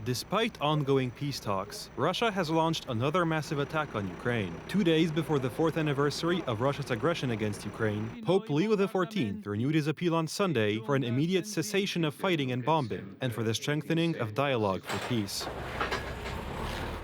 Despite ongoing peace talks, Russia has launched another massive attack on Ukraine. 2 days before the 4th anniversary of Russia's aggression against Ukraine, Pope Leo XIV renewed his appeal on Sunday for an immediate cessation of fighting and bombing, and for the strengthening of dialogue for peace.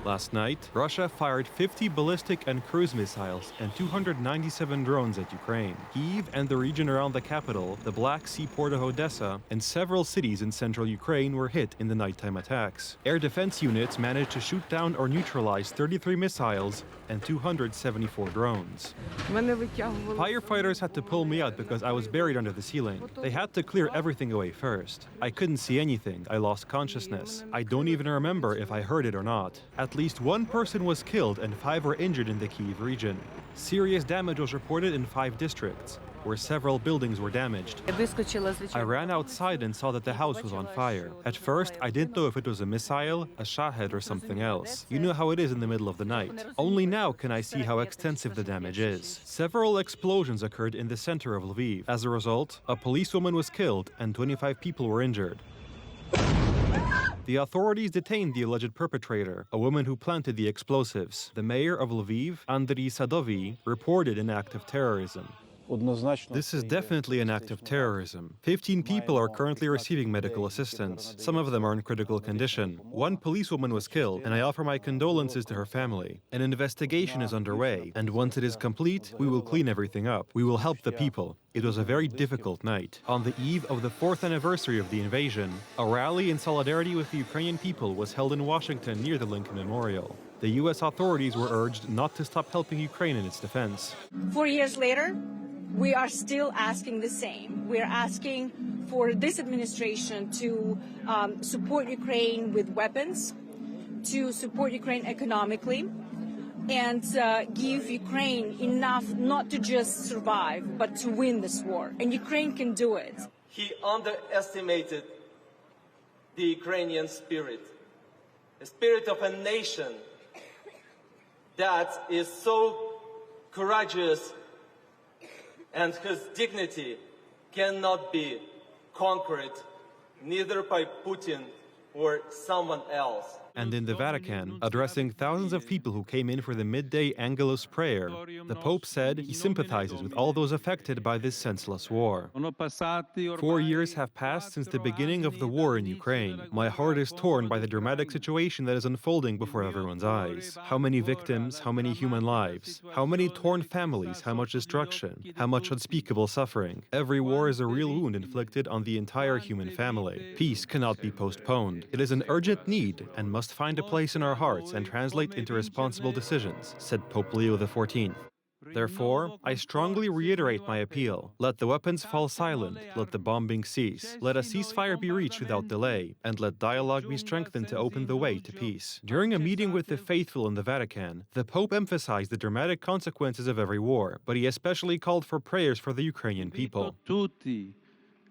Last night, Russia fired 50 ballistic and cruise missiles and 297 drones at Ukraine. Kyiv and the region around the capital, the Black Sea port of Odessa, and several cities in central Ukraine were hit in the nighttime attacks. Air defense units managed to shoot down or neutralize 33 missiles and 274 drones. Firefighters had to pull me out because I was buried under the ceiling. They had to clear everything away first. I couldn't see anything. I lost consciousness. I don't even remember if I heard it or not. At least one person was killed and 5 were injured in the Kyiv region. Serious damage was reported in 5 districts, where several buildings were damaged. I ran outside and saw that the house was on fire. At first, I didn't know if it was a missile, a shahed, or something else. You know how it is in the middle of the night. Only now can I see how extensive the damage is. Several explosions occurred in the center of Lviv. As a result, a policewoman was killed and 25 people were injured. The authorities detained the alleged perpetrator, a woman who planted the explosives. The mayor of Lviv, Andriy Sadovyi, reported an act of terrorism. This is definitely an act of terrorism. 15 people are currently receiving medical assistance. Some of them are in critical condition. One policewoman was killed, and I offer my condolences to her family. An investigation is underway, and once it is complete, we will clean everything up. We will help the people. It was a very difficult night. On the eve of the 4th anniversary of the invasion, a rally in solidarity with the Ukrainian people was held in Washington near the Lincoln Memorial. The U.S. authorities were urged not to stop helping Ukraine in its defense. 4 years later, we are still asking the same. We're asking for this administration to support Ukraine with weapons, to support Ukraine economically, and give Ukraine enough not to just survive, but to win this war. And Ukraine can do it. He underestimated the Ukrainian spirit, the spirit of a nation that is so courageous and whose dignity cannot be conquered neither by Putin or someone else. And in the Vatican, addressing thousands of people who came in for the midday Angelus prayer, the Pope said he sympathizes with all those affected by this senseless war. 4 years have passed since the beginning of the war in Ukraine. My heart is torn by the dramatic situation that is unfolding before everyone's eyes. How many victims, how many human lives, how many torn families, how much destruction, how much unspeakable suffering. Every war is a real wound inflicted on the entire human family. Peace cannot be postponed. It is an urgent need and must find a place in our hearts and translate into responsible decisions, said Pope Leo XIV. Therefore, I strongly reiterate my appeal. Let the weapons fall silent, let the bombing cease, let a ceasefire be reached without delay, and let dialogue be strengthened to open the way to peace. During a meeting with the faithful in the Vatican, the Pope emphasized the dramatic consequences of every war, but he especially called for prayers for the Ukrainian people.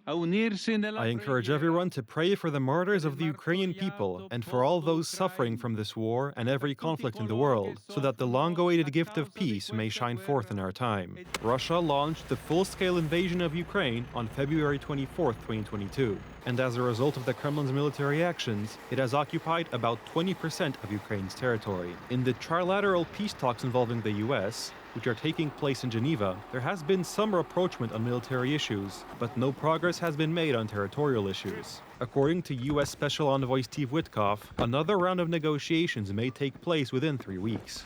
I encourage everyone to pray for the martyrs of the Ukrainian people and for all those suffering from this war and every conflict in the world, so that the long-awaited gift of peace may shine forth in our time. Russia launched the full-scale invasion of Ukraine on February 24, 2022. And as a result of the Kremlin's military actions, it has occupied about 20% of Ukraine's territory. In the trilateral peace talks involving the US, which are taking place in Geneva, there has been some rapprochement on military issues, but no progress has been made on territorial issues. According to US Special Envoy Steve Witkoff, another round of negotiations may take place within 3 weeks.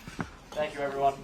Thank you, everyone.